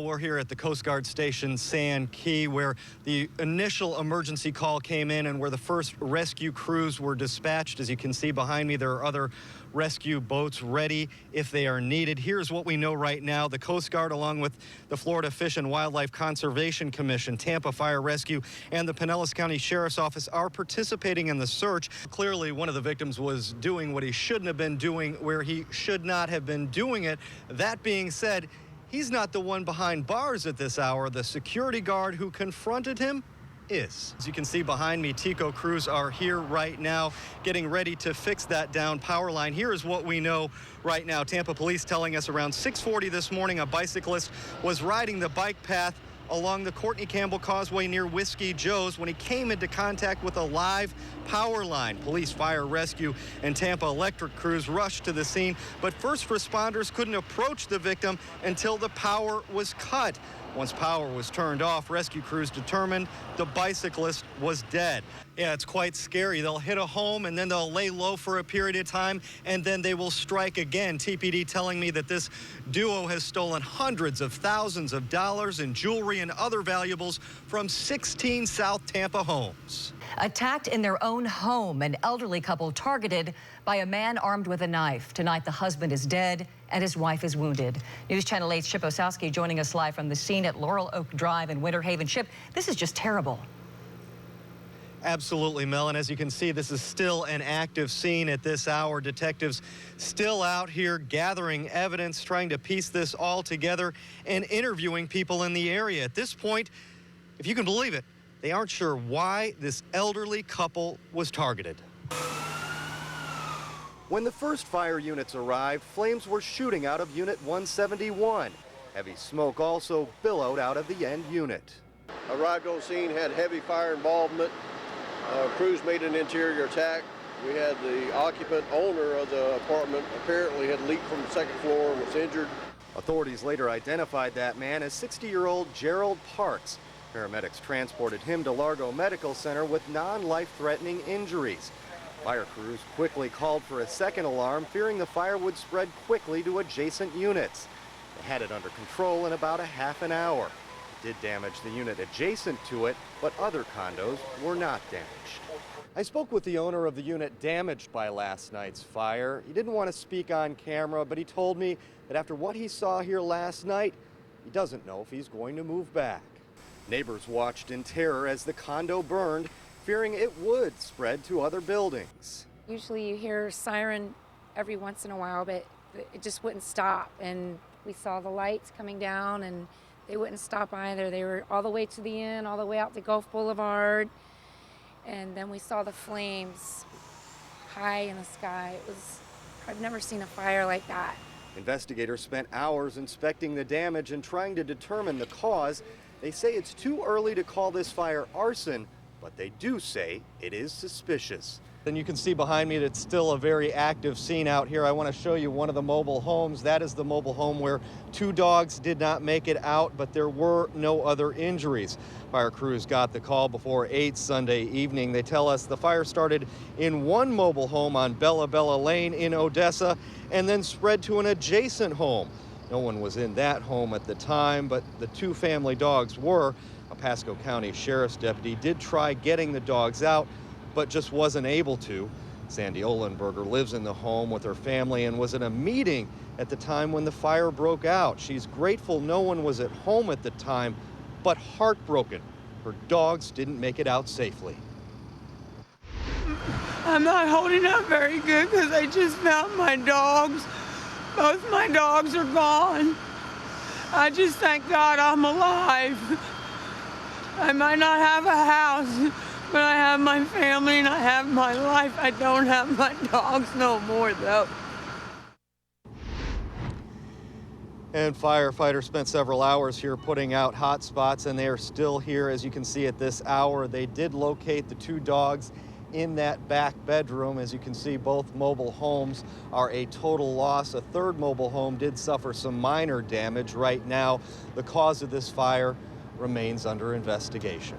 We're here at the Coast Guard Station Sand Key, where the initial emergency call came in and where the first rescue crews were dispatched. As you can see behind me, there are other rescue boats ready if they are needed. Here's what we know right now. The Coast Guard, along with the Florida Fish and Wildlife Conservation Commission, Tampa Fire Rescue, and the Pinellas County Sheriff's Office are participating in the search. Clearly, one of the victims was doing what he shouldn't have been doing, where he should not have been doing it. That being said, he's not the one behind bars at this hour. The security guard who confronted him is. As you can see behind me, TECO crews are here right now getting ready to fix that down power line. Here is what we know right now. Tampa police telling us around 6:40 this morning, a bicyclist was riding the bike path along the Courtney Campbell Causeway near Whiskey Joe's when he came into contact with a live power line. Police, fire, rescue, and Tampa electric crews rushed to the scene, but first responders couldn't approach the victim until the power was cut. Once power was turned off, rescue crews determined the bicyclist was dead. Yeah, it's quite scary. They'll hit a home and then they'll lay low for a period of time and then they will strike again. TPD telling me that this duo has stolen hundreds of thousands of dollars in jewelry and other valuables from 16 South Tampa homes. Attacked in their own home, an elderly couple targeted by a man armed with a knife. Tonight, the husband is dead and his wife is wounded. News Channel 8's Chip Osowski joining us live from the scene at Laurel Oak Drive in Winter Haven. Chip, this is just terrible. Absolutely, Mel, and as you can see, this is still an active scene at this hour. Detectives still out here gathering evidence, trying to piece this all together and interviewing people in the area. At this point, if you can believe it, they aren't sure why this elderly couple was targeted. When the first fire units arrived, flames were shooting out of Unit 171. Heavy smoke also billowed out of the end unit. Arrived on scene, had heavy fire involvement. Crews made an interior attack. We had the occupant owner of the apartment apparently had leaped from the second floor and was injured. Authorities later identified that man as 60-year-old Gerald Parks. Paramedics transported him to Largo Medical Center with non-life-threatening injuries. Fire crews quickly called for a second alarm, fearing the fire would spread quickly to adjacent units. They had it under control in about a half an hour. It did damage the unit adjacent to it, but other condos were not damaged. I spoke with the owner of the unit damaged by last night's fire. He didn't want to speak on camera, but he told me that after what he saw here last night, he doesn't know if he's going to move back. Neighbors watched in terror as the condo burned, fearing it would spread to other buildings. Usually you hear a siren every once in a while, but it just wouldn't stop. And we saw the lights coming down and they wouldn't stop either. They were all the way to the end, all the way out to Gulf Boulevard. And then we saw the flames high in the sky. I've never seen a fire like that. Investigators spent hours inspecting the damage and trying to determine the cause. They say it's too early to call this fire arson, but they do say it is suspicious. Then you can see behind me that it's still a very active scene out here. I want to show you one of the mobile homes. That is the mobile home where 2 dogs did not make it out, but there were no other injuries. Fire crews got the call before 8 Sunday evening. They tell us the fire started in one mobile home on Bella Bella Lane in Odessa and then spread to an adjacent home. No one was in that home at the time, but the 2 family dogs were. A Pasco County Sheriff's deputy did try getting the dogs out, but just wasn't able to. Sandy Ohlenberger lives in the home with her family and was in a meeting at the time when the fire broke out. She's grateful no one was at home at the time, but heartbroken her dogs didn't make it out safely. I'm not holding up very good because I just found my dogs. Both my dogs are gone. I just thank God I'm alive. I might not have a house, but I have my family and I have my life. I don't have my dogs no more, though. And firefighters spent several hours here putting out hot spots, and they are still here. As you can see at this hour, they did locate the 2 dogs in that back bedroom. As you can see, both mobile homes are a total loss. A 3rd mobile home did suffer some minor damage. Right now, the cause of this fire remains under investigation.